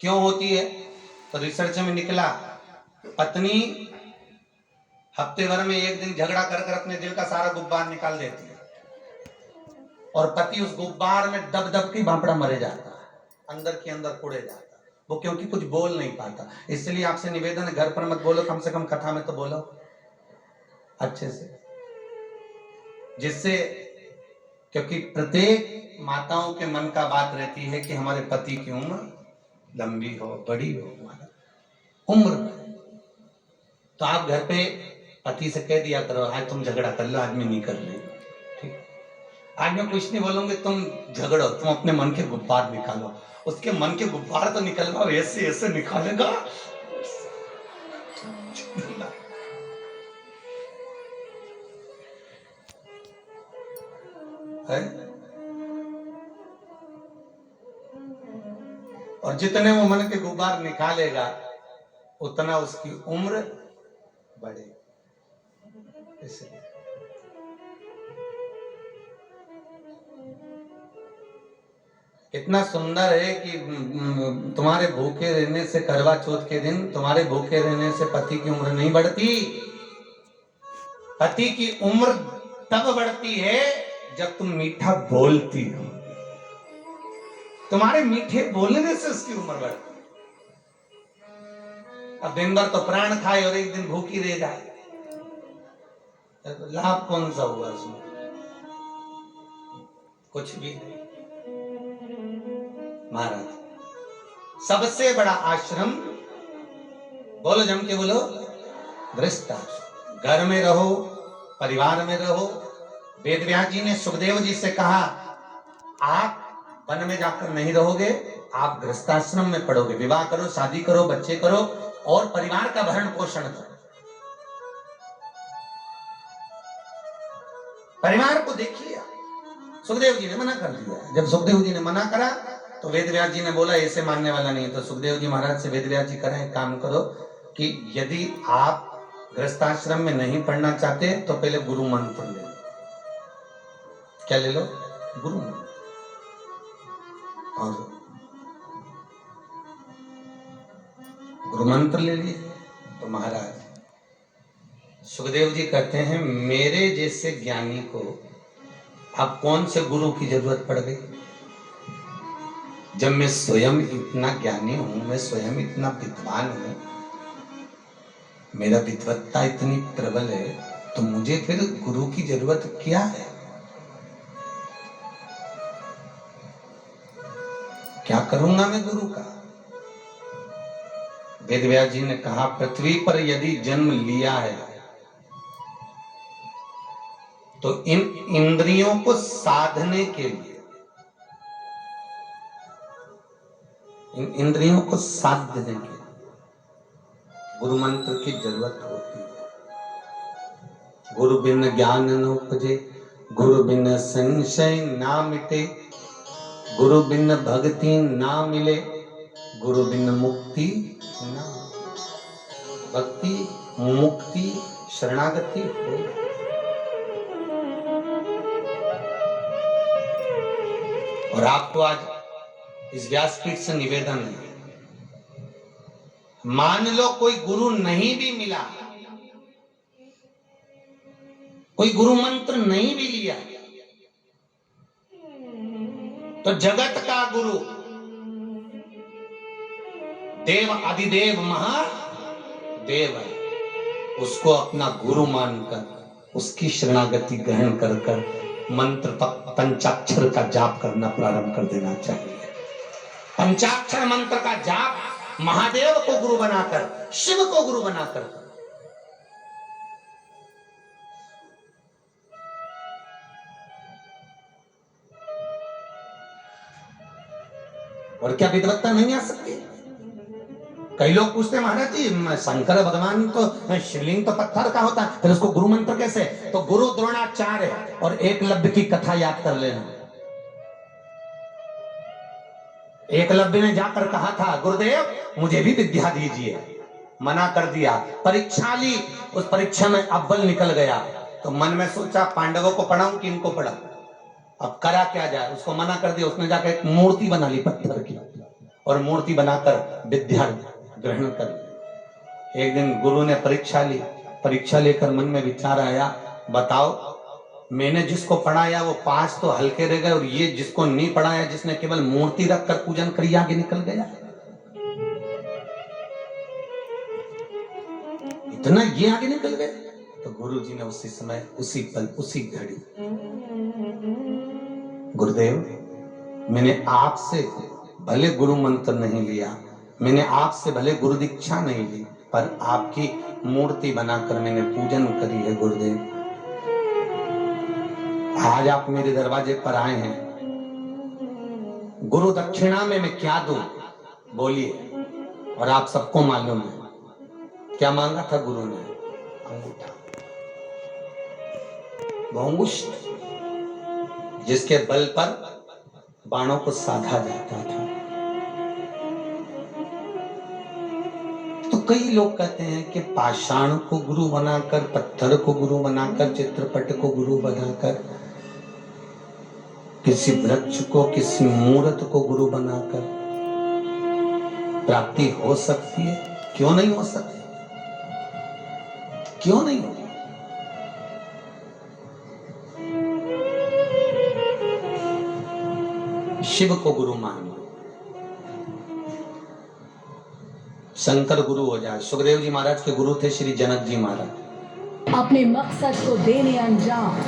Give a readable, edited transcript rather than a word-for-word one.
क्यों होती है? तो रिसर्च में निकला, पत्नी हफ्ते भर में एक दिन झगड़ा कर कर अपने दिल का सारा गुब्बार निकाल देती है और पति उस गुब्बार में दब दब की भापड़ा मरे जाता है, अंदर के अंदर कुड़े जाता है वो, क्योंकि कुछ बोल नहीं पाता। इसलिए आपसे निवेदन है, घर पर मत बोलो, कम से कम कथा में तो बोलो अच्छे से, जिससे, क्योंकि प्रत्येक माताओं के मन का बात रहती है कि हमारे पति की उम्र लंबी हो, बड़ी हो, हमारा उम्र बढ़े। तो आप घर पे पति से कह दिया करो, आज तुम झगड़ा कर लो, आज मैं नहीं कर रही, ठीक, आज मैं कुछ नहीं बोलूंगी, तुम झगड़ो, तुम अपने मन के गुब्बार निकालो। उसके मन के गुब्बार तो निकलवाओ, ऐसे ऐसे निकालेगा है? और जितने वो मन के गुब्बार निकालेगा उतना उसकी उम्र बढ़ेगी। इसलिए इतना सुंदर है कि तुम्हारे भूखे रहने से, करवा चौथ के दिन तुम्हारे भूखे रहने से पति की उम्र नहीं बढ़ती। पति की उम्र तब बढ़ती है जब तुम मीठा बोलती हो, तुम्हारे मीठे बोलने से उसकी उम्र बढ़ती है। अब दिन भर तो प्राण खाए और एक दिन भूखी रह जाए, तो लाभ कौन सा हुआ उसमें? कुछ भी नहीं। महाराज, सबसे बड़ा आश्रम, बोलो जम के बोलो, गृहस्थाश्रम। घर में रहो, परिवार में रहो। वेद व्यास जी ने सुखदेव जी से कहा, आप वन में जाकर नहीं रहोगे, आप गृहस्थाश्रम में पढ़ोगे, विवाह करो, शादी करो, बच्चे करो और परिवार का भरण पोषण करो। परिवार को देखिए। सुखदेव जी ने मना कर दिया। जब सुखदेव जी ने मना करा तो वेद व्यास जी ने बोला ऐसे मानने वाला नहीं है। तो सुखदेव जी महाराज से वेद व्यास जी करें, एक काम करो कि यदि आप गृहस्थाश्रम में नहीं पढ़ना चाहते तो पहले गुरु मंत्र ले लो। क्या ले लो? गुरु मंत्र। और गुरु मंत्र ले लिए तो महाराज सुखदेव जी कहते हैं, मेरे जैसे ज्ञानी को अब कौन से गुरु की जरूरत पड़ गई, जब मैं स्वयं इतना ज्ञानी हूं, मैं स्वयं इतना विद्वान हूं, मेरा विद्वत्ता इतनी प्रबल है, तो मुझे फिर गुरु की जरूरत क्या है? क्या करूंगा मैं गुरु का? वेद व्यास जी ने कहा, पृथ्वी पर यदि जन्म लिया है तो इन इंद्रियों को साधने के लिए, इन इंद्रियों को साध देने के लिए गुरु मंत्र की जरूरत होती है। गुरु बिन ज्ञान न उपजे, गुरु बिन संशय ना मिटे, गुरु बिन भक्ति ना मिले, गुरु बिन मुक्ति ना। भक्ति, मुक्ति, शरणागति हो। और आपको आज इस व्यासपीठ से निवेदन है, मान लो कोई गुरु नहीं भी मिला, कोई गुरु मंत्र नहीं भी लिया, तो जगत का गुरु देव आदिदेव महादेव है, उसको अपना गुरु मानकर उसकी शरणागति ग्रहण कर कर मंत्र पंचाक्षर का जाप करना प्रारंभ कर देना चाहिए। पंचाक्षर मंत्र का जाप महादेव को गुरु बनाकर, शिव को गुरु बनाकर। और क्या विद्वत्ता नहीं आ सकती? कई लोग पूछते महाराज जी, शंकर भगवान तो शिवलिंग तो पत्थर का होता है, फिर उसको गुरु मंत्र कैसे? तो गुरु द्रोणाचार्य और एकलव्य की कथा याद कर लेना। एकलव्य ने जाकर कहा था, गुरुदेव मुझे भी विद्या दीजिए। मना कर दिया। परीक्षा ली, उस परीक्षा में अव्वल निकल गया। तो मन में सोचा, पांडवों को पढ़ाऊं कि इनको पढ़ाऊं? अब करा क्या जाए, उसको मना कर दिया। उसने जाकर एक मूर्ति बना ली पत्थर की और मूर्ति बनाकर विद्या ग्रहण कर ली। एक दिन गुरु ने परीक्षा ली, परीक्षा लेकर मन में विचार आया, बताओ मैंने जिसको पढ़ाया वो 5 तो हल्के रह गए और ये जिसको नहीं पढ़ाया, जिसने केवल मूर्ति रखकर पूजन करी, आगे निकल गया। इतना ये आगे निकल गए। तो गुरु जी ने उसी समय, उसी पल, उसी घड़ी, गुरुदेव मैंने आपसे भले गुरु मंत्र नहीं लिया, मैंने आपसे भले गुरु दीक्षा नहीं ली, पर आपकी मूर्ति बनाकर मैंने पूजन करी है गुरुदेव। आज आप मेरे दरवाजे पर आए हैं, गुरु दक्षिणा में मैं क्या दूं बोलिए। और आप सबको मालूम है क्या मांगा था गुरु ने? अंगूठा, वो अंगुष्ठ जिसके बल पर बाणों को साधा जाता था। तो कई लोग कहते हैं कि पाषाण को गुरु बनाकर, पत्थर को गुरु बनाकर, चित्रपट को गुरु बनाकर, किसी वृक्ष को, किसी मूर्त को गुरु बनाकर प्राप्ति हो सकती है। क्यों नहीं हो सकती? क्यों नहीं होगी? शिव को गुरु मान लो, शंकर गुरु हो जाए। सुखदेव जी महाराज के गुरु थे श्री जनक जी महाराज। अपने मकसद को देने अंजाम